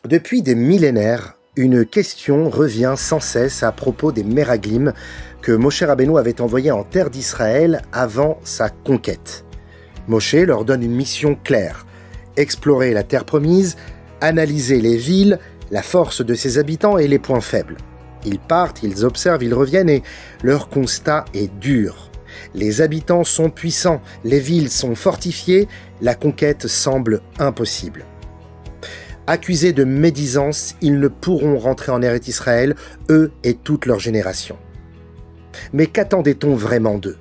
Depuis des millénaires, une question revient sans cesse à propos des Méraglim que Moshe Rabbeinu avait envoyés en terre d'Israël avant sa conquête. Moshe leur donne une mission claire: explorer la terre promise, analyser les villes, la force de ses habitants et les points faibles. Ils partent, ils observent, ils reviennent et leur constat est dur. Les habitants sont puissants, les villes sont fortifiées, la conquête semble impossible. Accusés de médisance, ils ne pourront rentrer en Eretz Israël, eux et toute leur génération. Mais qu'attendait-on vraiment d'eux?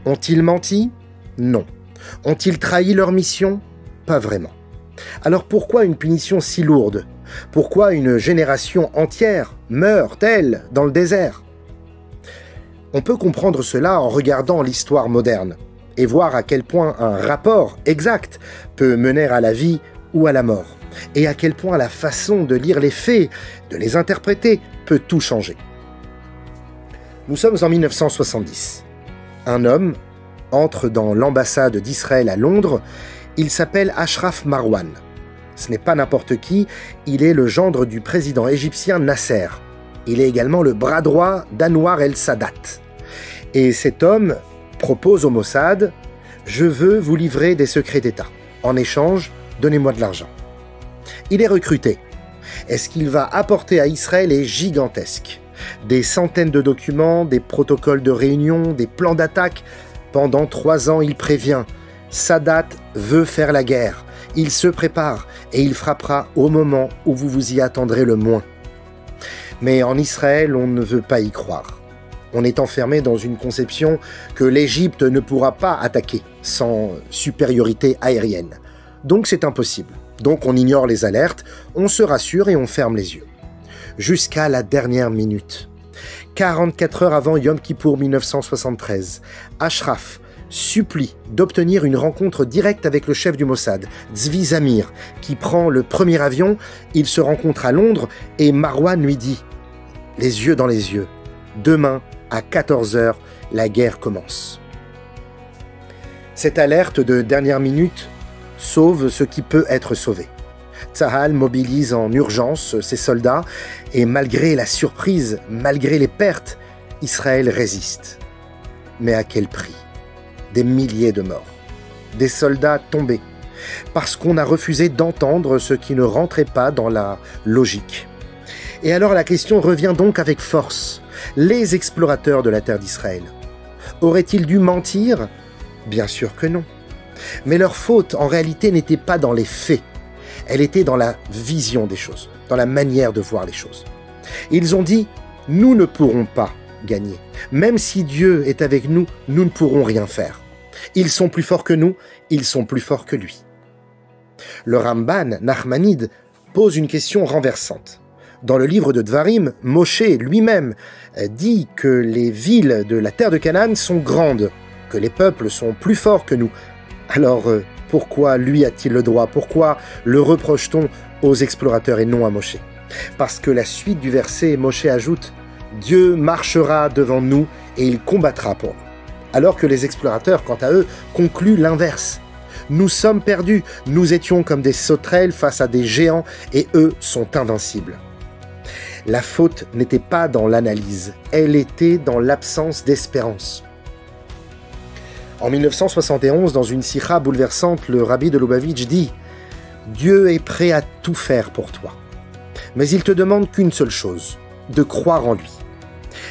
Ont-ils menti? Non. Ont-ils trahi leur mission? Pas vraiment. Alors pourquoi une punition si lourde? Pourquoi une génération entière meurt-elle dans le désert? On peut comprendre cela en regardant l'histoire moderne et voir à quel point un rapport exact peut mener à la vie ou à la mort, et à quel point la façon de lire les faits, de les interpréter, peut tout changer. Nous sommes en 1970. Un homme entre dans l'ambassade d'Israël à Londres. Il s'appelle Ashraf Marwan. Ce n'est pas n'importe qui, il est le gendre du président égyptien Nasser. Il est également le bras droit d'Anwar el-Sadat. Et cet homme propose au Mossad: « Je veux vous livrer des secrets d'État. En échange, donnez-moi de l'argent. » Il est recruté. Et ce qu'il va apporter à Israël est gigantesque. Des centaines de documents, des protocoles de réunion, des plans d'attaque. Pendant 3 ans, il prévient: Sadat veut faire la guerre. Il se prépare et il frappera au moment où vous vous y attendrez le moins. Mais en Israël, on ne veut pas y croire. On est enfermé dans une conception que l'Égypte ne pourra pas attaquer sans supériorité aérienne. Donc c'est impossible. Donc on ignore les alertes, on se rassure et on ferme les yeux. Jusqu'à la dernière minute. 44 heures avant Yom Kippour 1973, Ashraf supplie d'obtenir une rencontre directe avec le chef du Mossad, Zvi Zamir, qui prend le premier avion. Ils se rencontrent à Londres et Marwan lui dit, les yeux dans les yeux: demain, à 14h, la guerre commence. Cette alerte de dernière minute sauve ce qui peut être sauvé. Tsahal mobilise en urgence ses soldats et malgré la surprise, malgré les pertes, Israël résiste. Mais à quel prix? Des milliers de morts, des soldats tombés, parce qu'on a refusé d'entendre ce qui ne rentrait pas dans la logique. Et alors la question revient donc avec force. Les explorateurs de la terre d'Israël, auraient-ils dû mentir? Bien sûr que non. Mais leur faute, en réalité, n'était pas dans les faits. Elle était dans la vision des choses, dans la manière de voir les choses. Ils ont dit, nous ne pourrons pas gagner. Même si Dieu est avec nous, nous ne pourrons rien faire. Ils sont plus forts que nous, ils sont plus forts que lui. Le Ramban, Nachmanide, pose une question renversante. Dans le livre de Dvarim, Moshe lui-même dit que les villes de la terre de Canaan sont grandes, que les peuples sont plus forts que nous. Alors, pourquoi lui a-t-il le droit? Pourquoi le reproche-t-on aux explorateurs et non à Moshe? Parce que la suite du verset, Moshe ajoute « Dieu marchera devant nous et il combattra pour nous ». Alors que les explorateurs, quant à eux, concluent l'inverse. Nous sommes perdus, nous étions comme des sauterelles face à des géants et eux sont invincibles. La faute n'était pas dans l'analyse, elle était dans l'absence d'espérance. En 1971, dans une sikha bouleversante, le rabbi de Lubavitch dit « Dieu est prêt à tout faire pour toi. Mais il te demande qu'une seule chose, de croire en lui.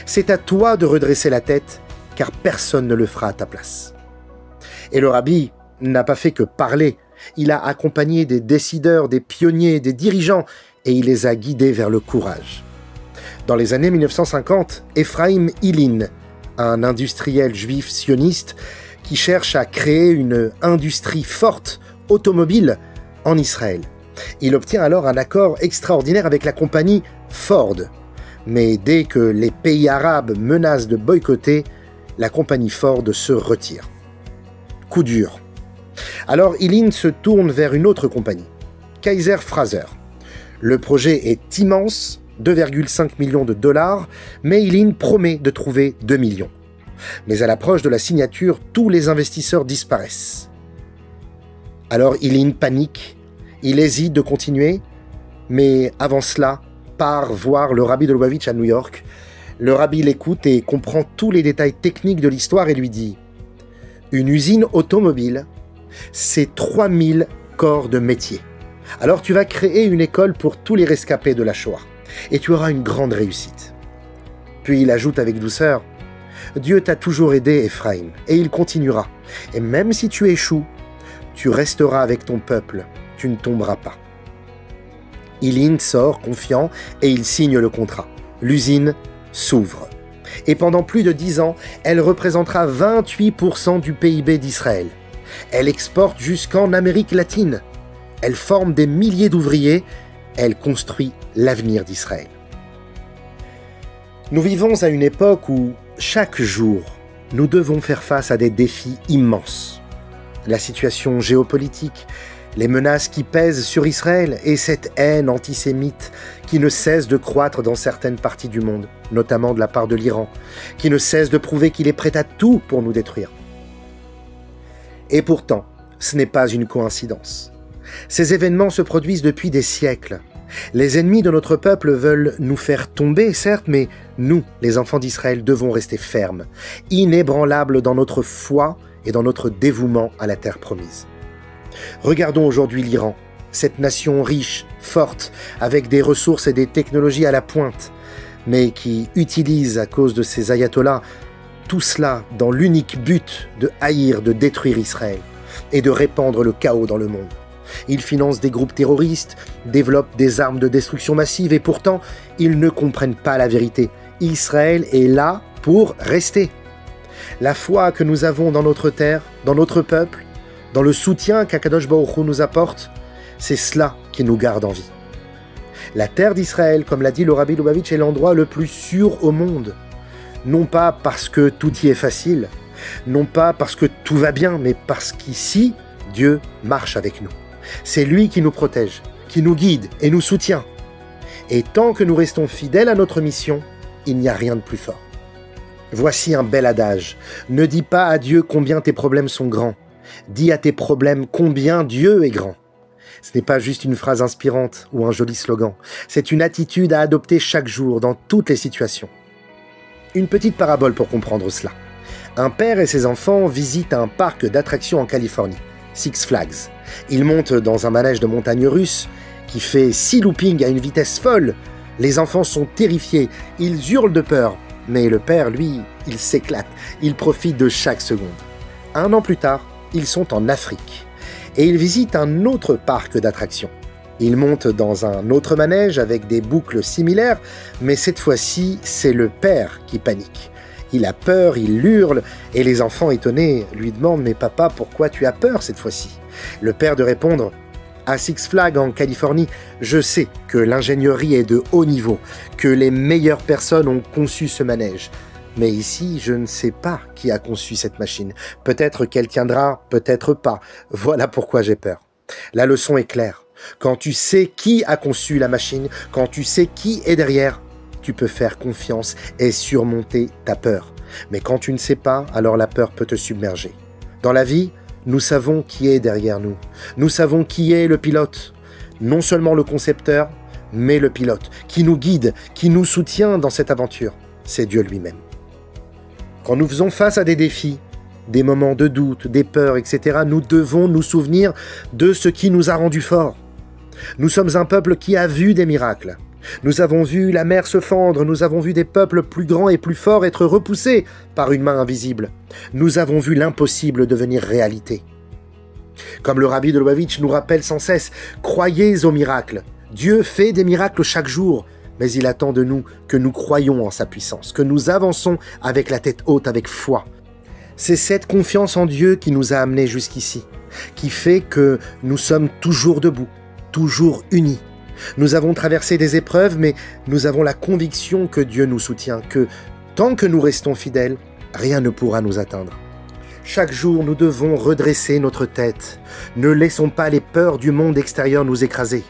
C'est à toi de redresser la tête, car personne ne le fera à ta place. » Et le rabbi n'a pas fait que parler. Il a accompagné des décideurs, des pionniers, des dirigeants, et il les a guidés vers le courage. Dans les années 1950, Ephraim Ilin, un industriel juif sioniste, qui cherche à créer une industrie forte, automobile, en Israël. Il obtient alors un accord extraordinaire avec la compagnie Ford. Mais dès que les pays arabes menacent de boycotter, la compagnie Ford se retire. Coup dur. Alors Ilin se tourne vers une autre compagnie, Kaiser Fraser. Le projet est immense, 2,5 millions de dollars, mais Ilin promet de trouver 2 millions. Mais à l'approche de la signature, tous les investisseurs disparaissent. Alors Ilin panique, il hésite de continuer, Mais avant cela, part voir le rabbi de Lubavitch à New York. Le rabbi l'écoute et comprend tous les détails techniques de l'histoire et lui dit « Une usine automobile, c'est 3000 corps de métier. Alors tu vas créer une école pour tous les rescapés de la Shoah et tu auras une grande réussite. » Puis il ajoute avec douceur « Dieu t'a toujours aidé, Ephraim, et il continuera. Et même si tu échoues, tu resteras avec ton peuple, tu ne tomberas pas. » Ilin sort confiant et il signe le contrat. L'usine s'ouvre. Et pendant plus de 10 ans, elle représentera 28% du PIB d'Israël. Elle exporte jusqu'en Amérique latine. Elle forme des milliers d'ouvriers. Elle construit l'avenir d'Israël. Nous vivons à une époque où, chaque jour, nous devons faire face à des défis immenses. La situation géopolitique, les menaces qui pèsent sur Israël et cette haine antisémite qui ne cesse de croître dans certaines parties du monde, notamment de la part de l'Iran, qui ne cesse de prouver qu'il est prêt à tout pour nous détruire. Et pourtant, ce n'est pas une coïncidence. Ces événements se produisent depuis des siècles. Les ennemis de notre peuple veulent nous faire tomber, certes, mais nous, les enfants d'Israël, devons rester fermes, inébranlables dans notre foi et dans notre dévouement à la terre promise. Regardons aujourd'hui l'Iran, cette nation riche, forte, avec des ressources et des technologies à la pointe, mais qui utilise à cause de ses ayatollahs tout cela dans l'unique but de haïr, de détruire Israël et de répandre le chaos dans le monde. Ils financent des groupes terroristes, développent des armes de destruction massive et pourtant, ils ne comprennent pas la vérité. Israël est là pour rester. La foi que nous avons dans notre terre, dans notre peuple, dans le soutien qu'Akadosh Baruch Hu nous apporte, c'est cela qui nous garde en vie. La terre d'Israël, comme l'a dit le rabbi Lubavitch, est l'endroit le plus sûr au monde. Non pas parce que tout y est facile, non pas parce que tout va bien, mais parce qu'ici, Dieu marche avec nous. C'est lui qui nous protège, qui nous guide et nous soutient. Et tant que nous restons fidèles à notre mission, il n'y a rien de plus fort. Voici un bel adage. Ne dis pas à Dieu combien tes problèmes sont grands. Dis à tes problèmes combien Dieu est grand. Ce n'est pas juste une phrase inspirante ou un joli slogan. C'est une attitude à adopter chaque jour dans toutes les situations. Une petite parabole pour comprendre cela. Un père et ses enfants visitent un parc d'attractions en Californie, Six Flags. Ils montent dans un manège de montagne russe qui fait 6 loopings à une vitesse folle. Les enfants sont terrifiés, ils hurlent de peur. Mais le père, lui, il s'éclate, il profite de chaque seconde. 1 an plus tard, ils sont en Afrique et ils visitent un autre parc d'attractions. Ils montent dans un autre manège avec des boucles similaires, mais cette fois-ci, c'est le père qui panique. Il a peur, il hurle, et les enfants étonnés lui demandent « Mais papa, pourquoi tu as peur cette fois-ci » Le père de répondre « À Six Flags en Californie, je sais que l'ingénierie est de haut niveau, que les meilleures personnes ont conçu ce manège. Mais ici, je ne sais pas qui a conçu cette machine. Peut-être qu'elle tiendra, peut-être pas. Voilà pourquoi j'ai peur. » La leçon est claire. Quand tu sais qui a conçu la machine, quand tu sais qui est derrière, tu peux faire confiance et surmonter ta peur. Mais quand tu ne sais pas, alors la peur peut te submerger. Dans la vie, nous savons qui est derrière nous. Nous savons qui est le pilote. Non seulement le concepteur, mais le pilote, qui nous guide, qui nous soutient dans cette aventure. C'est Dieu lui-même. Quand nous faisons face à des défis, des moments de doute, des peurs, etc., nous devons nous souvenir de ce qui nous a rendus forts. Nous sommes un peuple qui a vu des miracles. Nous avons vu la mer se fendre, nous avons vu des peuples plus grands et plus forts être repoussés par une main invisible. Nous avons vu l'impossible devenir réalité. Comme le rabbi de Lubavitch nous rappelle sans cesse, croyez aux miracles. Dieu fait des miracles chaque jour, mais il attend de nous que nous croyons en sa puissance, que nous avançons avec la tête haute, avec foi. C'est cette confiance en Dieu qui nous a amenés jusqu'ici, qui fait que nous sommes toujours debout, toujours unis. Nous avons traversé des épreuves, mais nous avons la conviction que Dieu nous soutient, que tant que nous restons fidèles, rien ne pourra nous atteindre. Chaque jour, nous devons redresser notre tête. Ne laissons pas les peurs du monde extérieur nous écraser.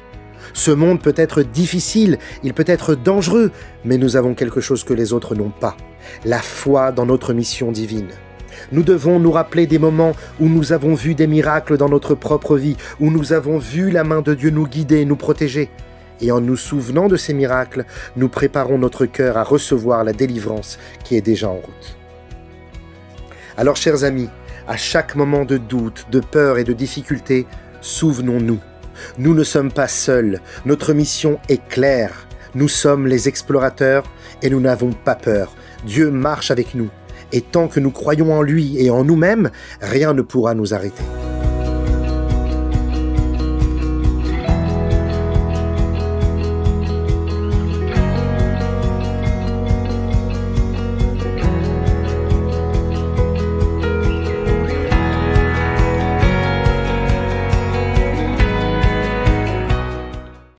Ce monde peut être difficile, il peut être dangereux, mais nous avons quelque chose que les autres n'ont pas, la foi dans notre mission divine. Nous devons nous rappeler des moments où nous avons vu des miracles dans notre propre vie, où nous avons vu la main de Dieu nous guider, nous protéger. Et en nous souvenant de ces miracles, nous préparons notre cœur à recevoir la délivrance qui est déjà en route. Alors, chers amis, à chaque moment de doute, de peur et de difficulté, souvenons-nous. Nous ne sommes pas seuls, notre mission est claire. Nous sommes les explorateurs et nous n'avons pas peur. Dieu marche avec nous. Et tant que nous croyons en lui et en nous-mêmes, rien ne pourra nous arrêter.